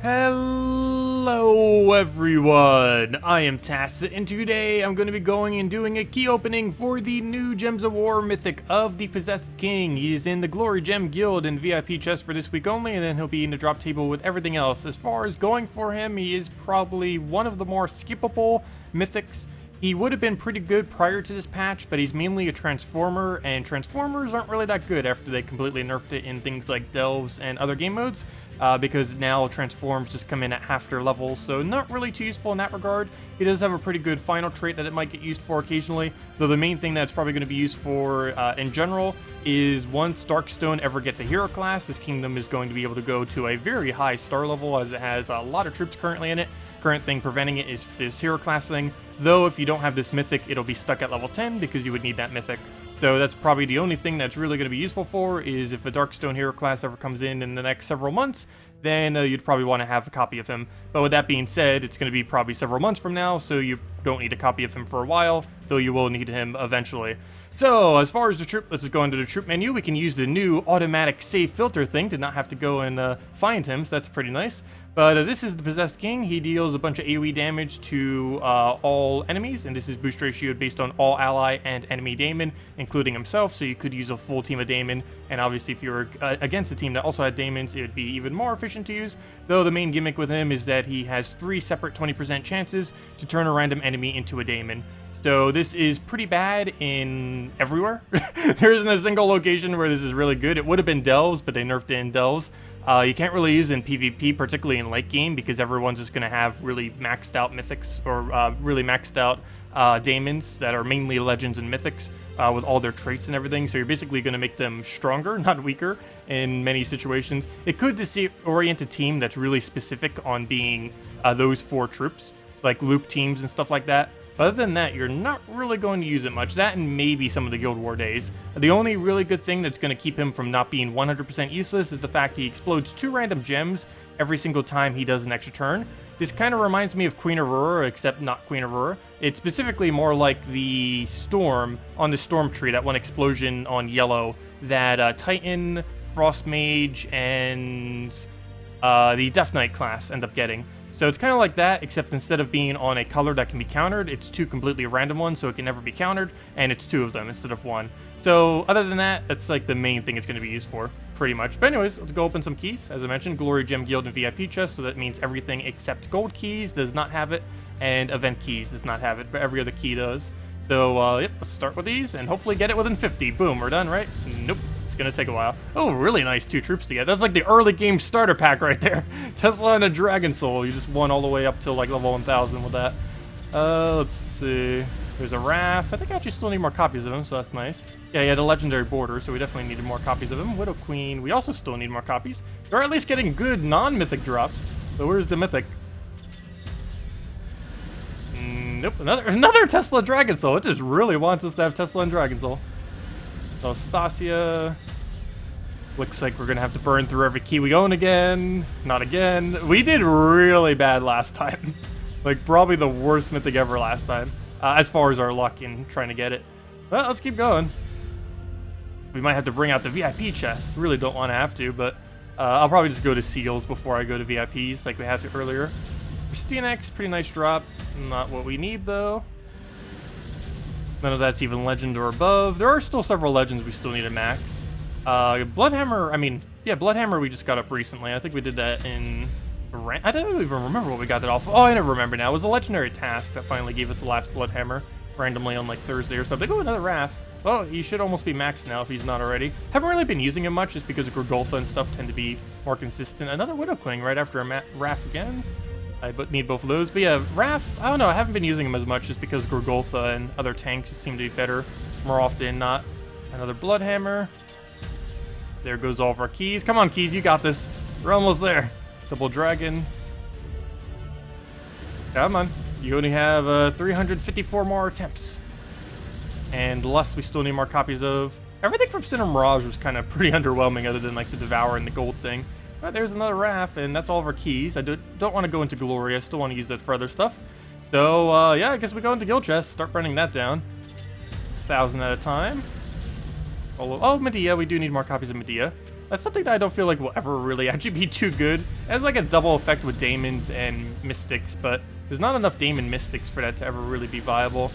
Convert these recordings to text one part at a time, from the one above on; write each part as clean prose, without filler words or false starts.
Hello everyone, I am Tacet, and today I'm going to be going and doing a key opening for the new Gems of War Mythic of the Possessed King. He's in the Glory Gem Guild and VIP chest for this week only, and then he'll be in the drop table with everything else. As far as going for him, he is probably one of the more skippable Mythics. He would have been pretty good prior to this patch, but he's mainly a Transformer, and Transformers aren't really that good after they completely nerfed it in things like Delves and other game modes, because now Transforms just come in at half their level, so not really too useful in that regard. He does have a pretty good final trait that it might get used for occasionally, though the main thing that it's probably going to be used for in general is once Darkstone ever gets a hero class, this kingdom is going to be able to go to a very high star level, as it has a lot of troops currently in it. Current thing preventing it is this hero class thing, though if you don't have this mythic, it'll be stuck at level 10 because you would need that mythic. So that's probably the only thing that's really going to be useful for, is if a Darkstone hero class ever comes in the next several months, then you'd probably want to have a copy of him. But with that being said, it's going to be probably several months from now, so you don't need a copy of him for a while, though you will need him eventually. So, as far as the troop, let's just go into the troop menu. We can use the new automatic save filter thing to not have to go and find him, so that's pretty nice. But this is the Possessed King. He deals a bunch of AoE damage to all enemies, and this is boost ratio based on all ally and enemy daemon, including himself, so you could use a full team of daemon, and obviously if you were against a team that also had daemons, it would be even more efficient to use, though the main gimmick with him is that he has 3 separate 20% chances to turn a random enemy into a daemon. So this is pretty bad in everywhere. There isn't a single location where this is really good. It would have been Delves, but they nerfed it in Delves. You can't really use it in PvP, particularly in late game, because everyone's just going to have really maxed out mythics, or really maxed out daemons that are mainly legends and mythics with all their traits and everything. So you're basically going to make them stronger, not weaker, in many situations. It could orient a team that's really specific on being those 4 troops, like loop teams and stuff like that. Other than that, you're not really going to use it much. That and maybe some of the Guild War days. The only really good thing that's going to keep him from not being 100% useless is the fact he explodes 2 random gems every single time he does an extra turn. This kind of reminds me of Queen Aurora, except not Queen Aurora. It's specifically more like the Storm on the Storm tree, that one explosion on yellow that Titan, Frost Mage, and the Death Knight class end up getting. So it's kind of like that, except instead of being on a color that can be countered, it's 2 completely random ones, so it can never be countered, and it's 2 of them instead of 1. So other than that, that's like the main thing it's going to be used for, pretty much. But anyways, let's go open some keys. As I mentioned, Glory Gem Guild and VIP chest, so that means everything except Gold Keys does not have it, and Event Keys does not have it, but every other key does. So, yep, let's start with these, and hopefully get it within 50. Boom, we're done, right? Nope. Gonna take a while. Oh, really nice 2 troops to get. That's like the early game starter pack right there. Tesla and a Dragon Soul. You just won all the way up till like level 1000 with that. Let's see. There's a Raph. I think I actually still need more copies of him, so that's nice. Yeah, he had a legendary border, so we definitely needed more copies of him. Widow Queen. We also still need more copies. We're at least getting good non-mythic drops. So where's the mythic? Nope. Another Tesla Dragon Soul. It just really wants us to have Tesla and Dragon Soul. So Stasia. Looks like we're going to have to burn through every key we own again. Not again. We did really bad last time. Like, probably the worst mythic ever last time. As far as our luck in trying to get it. Well, let's keep going. We might have to bring out the VIP chest. Really don't want to have to, but I'll probably just go to Seals before I go to VIPs like we had to earlier. Pristine X, pretty nice drop. Not what we need, though. None of that's even legend or above. There are still several legends we still need to max. Bloodhammer, Bloodhammer we just got up recently. I think we did that in... I don't even remember what we got that off. Oh, I never remember now. It was a legendary task that finally gave us the last Bloodhammer randomly on like Thursday or something. Oh, another Raph. Well, he should almost be maxed now if he's not already. Haven't really been using him much just because Grigoltha and stuff tend to be more consistent. Another Widow Queen right after a Raph again. I need both of those. But yeah, Raph, I don't know. I haven't been using him as much just because Grigoltha and other tanks just seem to be better more often than not. Another Bloodhammer. There goes all of our keys. Come on, keys, you got this. We're almost there. Double Dragon. Come on. You only have 354 more attempts. And Lust, we still need more copies of. Everything from Sin and Mirage was kind of pretty underwhelming other than like the Devour and the Gold thing. But there's another Raph, and that's all of our keys. I don't want to go into Glory. I still want to use that for other stuff. So, yeah, I guess we go into Guild Chest. Start burning that down. 1,000 at a time. Oh, Medea. We do need more copies of Medea. That's something that I don't feel like will ever really actually be too good. It has like a double effect with Daemons and Mystics, but there's not enough Daemon Mystics for that to ever really be viable.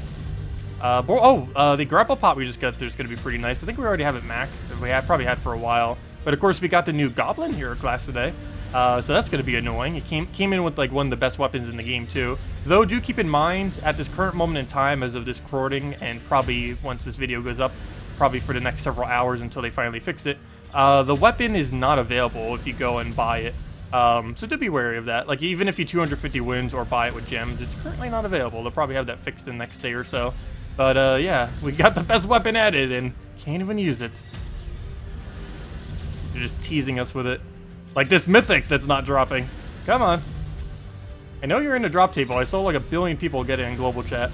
The grapple pot we just got there's going to be pretty nice. I think we already have it maxed. We have probably had for a while. But of course, we got the new Goblin Hero class today. So that's going to be annoying. It came in with like one of the best weapons in the game too. Though do keep in mind, at this current moment in time, as of this recording, and probably once this video goes up, probably for the next several hours until they finally fix it, the weapon is not available if you go and buy it. So do be wary of that. Like, even if you 250 wins or buy it with gems, it's currently not available. They'll probably have that fixed in the next day or so. But yeah, we got the best weapon added and can't even use it. They're just teasing us with it. Like this Mythic that's not dropping. Come on. I know you're in the drop table. I saw like 1 billion people get it in global chat.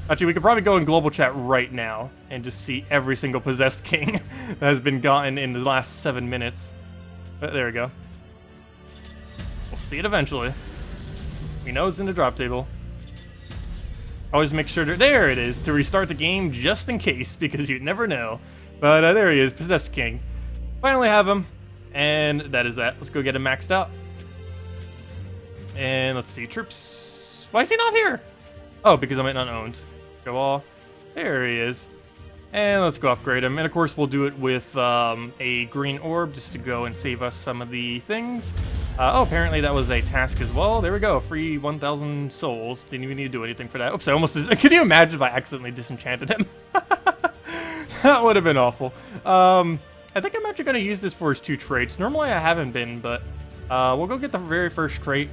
Actually, we could probably go in global chat right now and just see every single possessed king that has been gotten in the last 7 minutes. But there we go. We'll see it eventually. We know it's in the drop table. Always make sure to... There it is, to restart the game just in case, because you never know. But there he is, Possessed King. Finally have him, and that is that. Let's go get him maxed out. And let's see, troops. Why is he not here? Oh, because I'm unowned. Go all. There he is. And let's go upgrade him. And of course, we'll do it with a green orb just to go and save us some of the things. Oh, apparently that was a task as well. There we go. Free 1,000 souls. Didn't even need to do anything for that. Oops, I almost... Can you imagine if I accidentally disenchanted him? That would have been awful. I think I'm actually going to use this for his 2 traits. Normally I haven't been, but we'll go get the very first trait.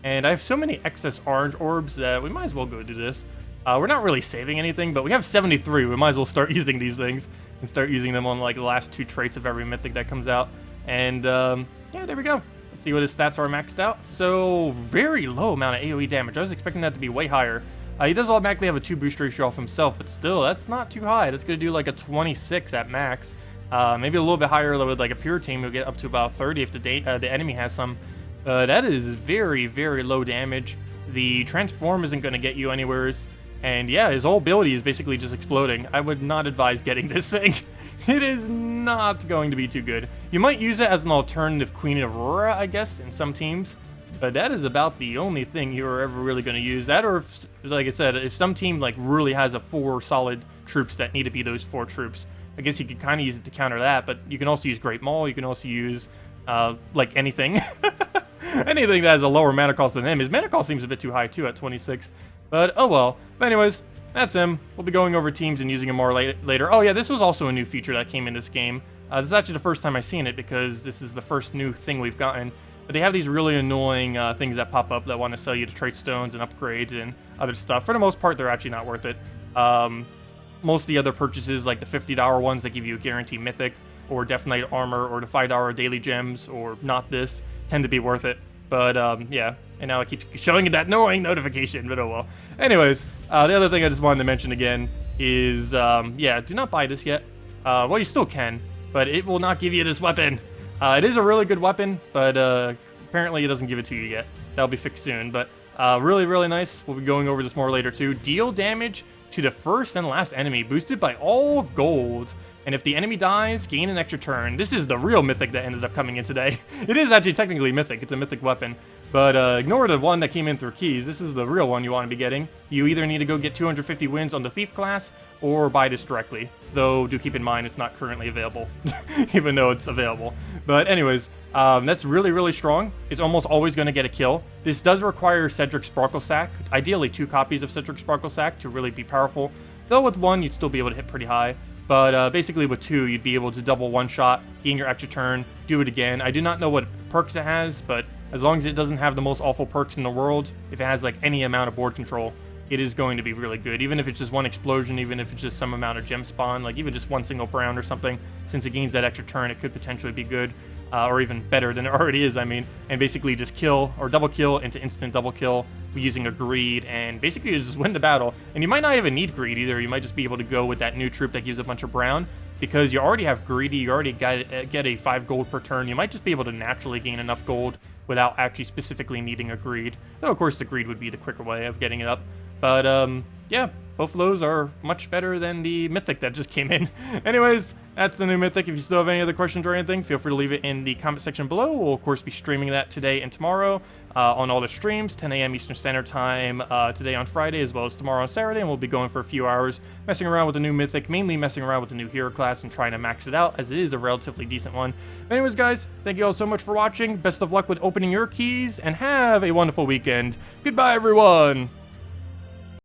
And I have so many excess orange orbs that we might as well go do this. We're not really saving anything, but we have 73. We might as well start using these things and start using them on like the last 2 traits of every mythic that comes out. And yeah, there we go. Let's see what his stats are maxed out. So very low amount of AoE damage. I was expecting that to be way higher. He does automatically have a 2 boost ratio off himself, but still, that's not too high. That's going to do like a 26 at max. Maybe a little bit higher with like a pure team. We'll get up to about 30 if the enemy has some. That is very, very low damage. The transform isn't going to get you anywheres. And yeah, his whole ability is basically just exploding. I would not advise getting this thing. It is not going to be too good. You might use it as an alternative Queen of Aurora, I guess, in some teams. But that is about the only thing you're ever really going to use. That, or if, like I said, if some team like really has a 4 solid troops that need to be those 4 troops, I guess you could kind of use it to counter that. But you can also use Great Maul. You can also use like anything. Anything that has a lower mana cost than him. His mana cost seems a bit too high too at 26. But oh well. But anyways, that's him. We'll be going over teams and using him more later. Oh yeah, this was also a new feature that came in this game. This is actually the first time I've seen it because this is the first new thing we've gotten. But they have these really annoying things that pop up that want to sell you the trait stones and upgrades and other stuff. For the most part, they're actually not worth it. Most of the other purchases, like the $50 ones that give you a guaranteed mythic, or Death Knight armor, or the $5 daily gems, or not this, tend to be worth it. But yeah, and now I keep showing that annoying notification, but oh well. Anyways, the other thing I just wanted to mention again is, yeah, do not buy this yet. Well, you still can, but it will not give you this weapon. It is a really good weapon, but apparently it doesn't give it to you yet. That'll be fixed soon, but really, really nice. We'll be going over this more later too. Deal damage to the first and last enemy, boosted by all gold. And if the enemy dies, gain an extra turn. This is the real mythic that ended up coming in today. It is actually technically mythic. It's a mythic weapon. But ignore the one that came in through keys. This is the real one you want to be getting. You either need to go get 250 wins on the Thief class or buy this directly. Though, do keep in mind, it's not currently available. Even though it's available. But anyways, that's really, really strong. It's almost always going to get a kill. This does require Cedric Sparkle Sack. Ideally, 2 copies of Cedric Sparkle Sack to really be powerful. Though with 1, you'd still be able to hit pretty high. But basically with 2, you'd be able to double one-shot, gain your extra turn, do it again. I do not know what perks it has, but as long as it doesn't have the most awful perks in the world, if it has like any amount of board control, it is going to be really good. Even if it's just 1 explosion, even if it's just some amount of gem spawn, like even just 1 single round or something, since it gains that extra turn, it could potentially be good, or even better than it already is, I mean. And basically just kill, or double kill into instant double kill using a greed, and basically you just win the battle. And you might not even need greed either. You might just be able to go with that new troop that gives a bunch of brown, because you already have greedy, you already get a 5 gold per turn. You might just be able to naturally gain enough gold without actually specifically needing a greed. Though of course the greed would be the quicker way of getting it up. But yeah, both of those are much better than the Mythic that just came in. Anyways, that's the new Mythic. If you still have any other questions or anything, feel free to leave it in the comment section below. We'll, of course, be streaming that today and tomorrow on all the streams, 10 a.m. Eastern Standard Time today on Friday, as well as tomorrow on Saturday, and we'll be going for a few hours, messing around with the new Mythic, mainly messing around with the new hero class and trying to max it out, as it is a relatively decent one. But anyways, guys, thank you all so much for watching. Best of luck with opening your keys, and have a wonderful weekend. Goodbye, everyone!